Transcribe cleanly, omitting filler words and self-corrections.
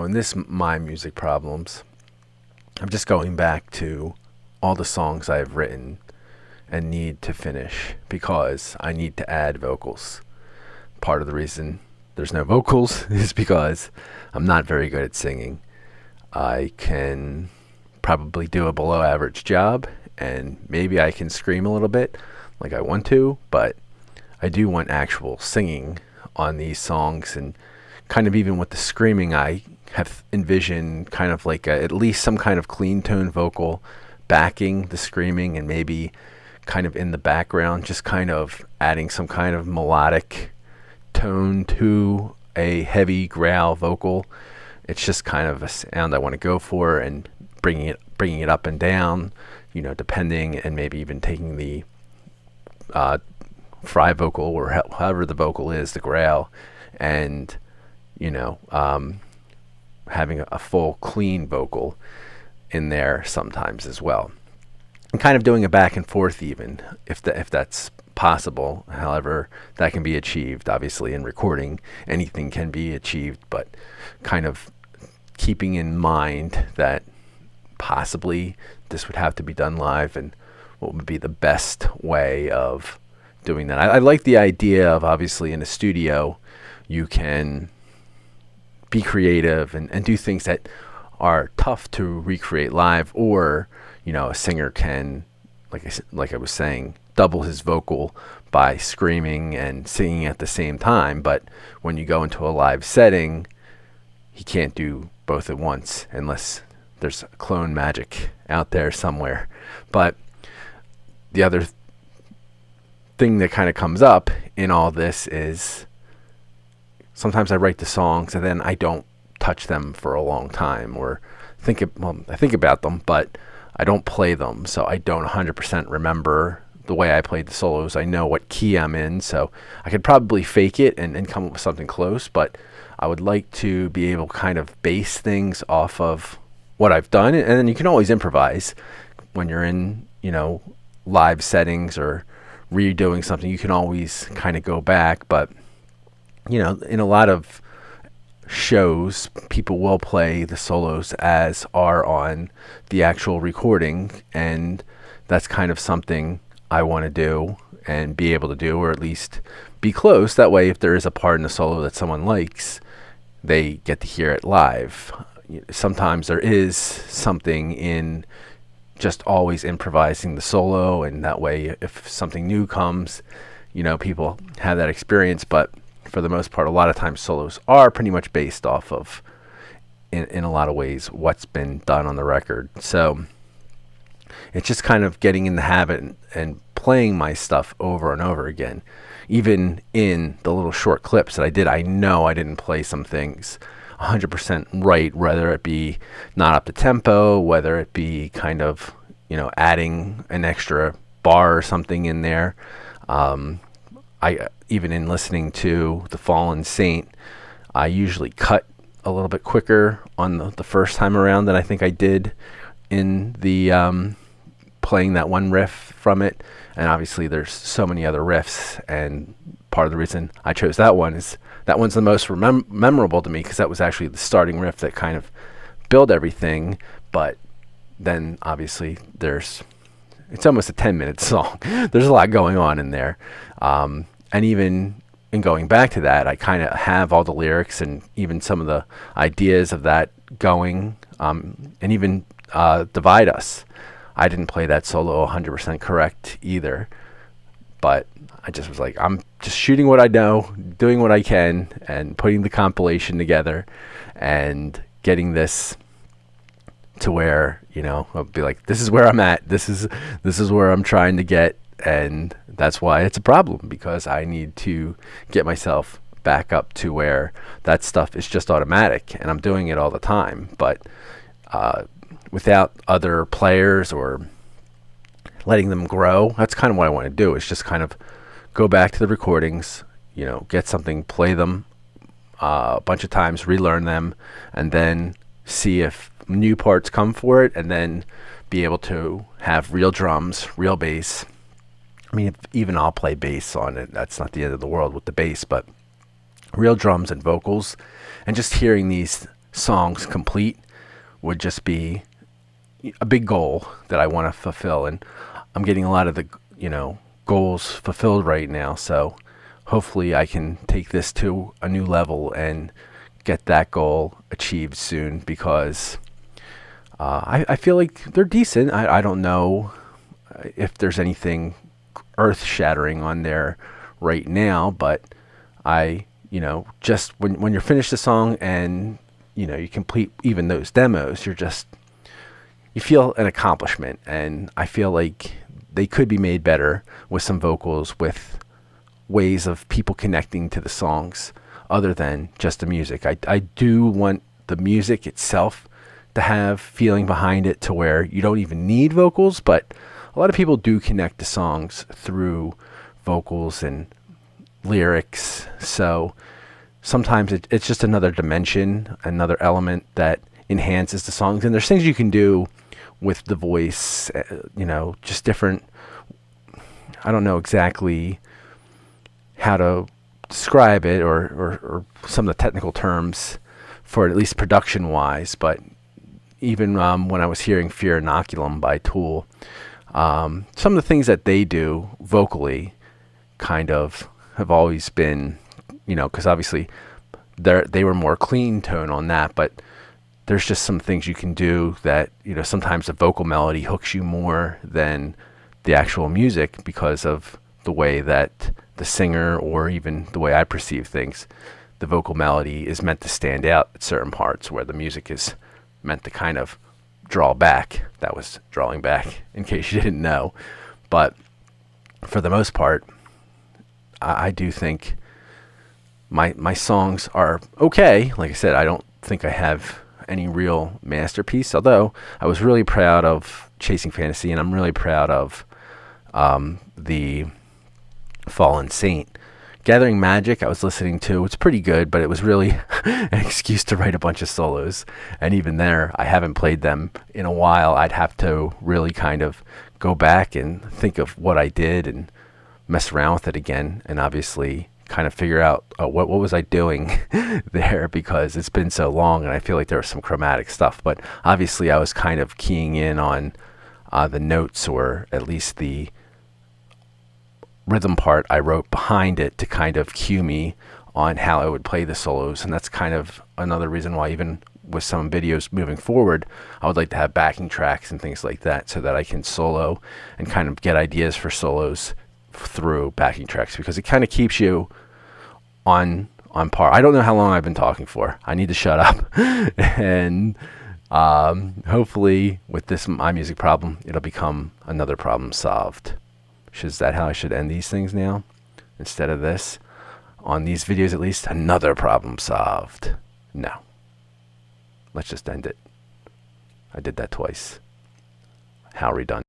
in this My Music Problems, I'm just going back to all the songs I've written and need to finish because I need to add vocals. Part of the reason there's no vocals is because I'm not very good at singing. I can probably do a below average job, and maybe I can scream a little bit like I want to, but I do want actual singing on these songs. And kind of even with the screaming, I have envisioned kind of like at least some kind of clean tone vocal backing the screaming, and maybe kind of in the background just kind of adding some kind of melodic tone to a heavy growl vocal. It's just kind of a sound I want to go for, and bringing it up and down, depending, and maybe even taking the fry vocal, or however the vocal is, the growl, and having a full clean vocal in there sometimes as well, and kind of doing a back and forth, even if that's possible. However, that can be achieved. Obviously, in recording, anything can be achieved, but kind of keeping in mind that possibly this would have to be done live, and what would be the best way of doing that. I like the idea of, obviously, in a studio, you can be creative and do things that are tough to recreate live, or a singer can, like I was saying, double his vocal by screaming and singing at the same time. But when you go into a live setting, he can't do both at once unless there's clone magic out there somewhere. But the other thing that kind of comes up in all this is sometimes I write the songs and then I don't touch them for a long time, or I think about them, but I don't play them. So I don't 100% remember the way I played the solos. I know what key I'm in, so I could probably fake it and come up with something close, but I would like to be able to kind of base things off of what I've done. And then you can always improvise when you're in, live settings or redoing something. You can always kind of go back, but in a lot of shows, people will play the solos as are on the actual recording, and that's kind of something I want to do and be able to do, or at least be close. That way, if there is a part in the solo that someone likes, they get to hear it live. Sometimes there is something in just always improvising the solo, and that way, if something new comes, people have that experience. But for the most part, a lot of times solos are pretty much based off of, in a lot of ways, what's been done on the record. So it's just kind of getting in the habit and playing my stuff over and over again. Even in the little short clips that I did, I know I didn't play some things 100% right, whether it be not up to tempo, whether it be kind of, adding an extra bar or something in there. I even in listening to The Fallen Saint, I usually cut a little bit quicker on the first time around than I think I did in the playing that one riff from it. And obviously there's so many other riffs, and part of the reason I chose that one is that one's the most memorable to me, because that was actually the starting riff that kind of built everything. But then obviously it's almost a 10-minute song. There's a lot going on in there. And even in going back to that, I kind of have all the lyrics and even some of the ideas of that going, and even Divide Us. I didn't play that solo 100% correct either, but I just was like, I'm just shooting what I know, doing what I can, and putting the compilation together and getting this to where, I'll be like, this is where I'm at. This is where I'm trying to get. And that's why it's a problem, because I need to get myself back up to where that stuff is just automatic, and I'm doing it all the time. But without other players or letting them grow, that's kind of what I want to do, is just kind of go back to the recordings, get something, play them a bunch of times, relearn them, and then see if new parts come for it, and then be able to have real drums, real bass. I mean, even I'll play bass on it. That's not the end of the world with the bass, but real drums and vocals, and just hearing these songs complete would just be a big goal that I want to fulfill. And I'm getting a lot of the, goals fulfilled right now. So hopefully I can take this to a new level and get that goal achieved soon, because I feel like they're decent. I don't know if there's anything earth shattering on there right now, but just when you're finished the song and, you complete even those demos, you feel an accomplishment. And I feel like they could be made better with some vocals, with ways of people connecting to the songs other than just the music. I do want the music itself to have feeling behind it, to where you don't even need vocals, but a lot of people do connect to songs through vocals and lyrics. So sometimes it's just another dimension, another element that enhances the songs. And there's things you can do with the voice, just different. I don't know exactly how to describe it, or some of the technical terms for it, at least production wise. But even when I was hearing Fear Inoculum by Tool, some of the things that they do vocally kind of have always been, because obviously they were more clean tone on that, but there's just some things you can do that, sometimes the vocal melody hooks you more than the actual music, because of the way that the singer, or even the way I perceive things, the vocal melody is meant to stand out at certain parts, where the music is meant to kind of draw back. That was drawing back, in case you didn't know. But for the most part, I do think my songs are okay. Like I said, I don't think I have any real masterpiece, although I was really proud of Chasing Fantasy, and I'm really proud of the Fallen Saint. Gathering Magic I was listening to, it's pretty good, but it was really an excuse to write a bunch of solos. And even there, I haven't played them in a while. I'd have to really kind of go back and think of what I did and mess around with it again, and obviously kind of figure out what was I doing there, because it's been so long, and I feel like there was some chromatic stuff. But obviously I was kind of keying in on the notes, or at least the rhythm part I wrote behind it, to kind of cue me on how I would play the solos. And that's kind of another reason why, even with some videos moving forward, I would like to have backing tracks and things like that, so that I can solo and kind of get ideas for solos through backing tracks, because it kind of keeps you on par. I don't know how long I've been talking for. I need to shut up. And hopefully with this My Music problem, it'll become another problem solved. Is that how I should end these things now? Instead of this, on these videos at least, another problem solved. No. Let's just end it. I did that twice. How redundant.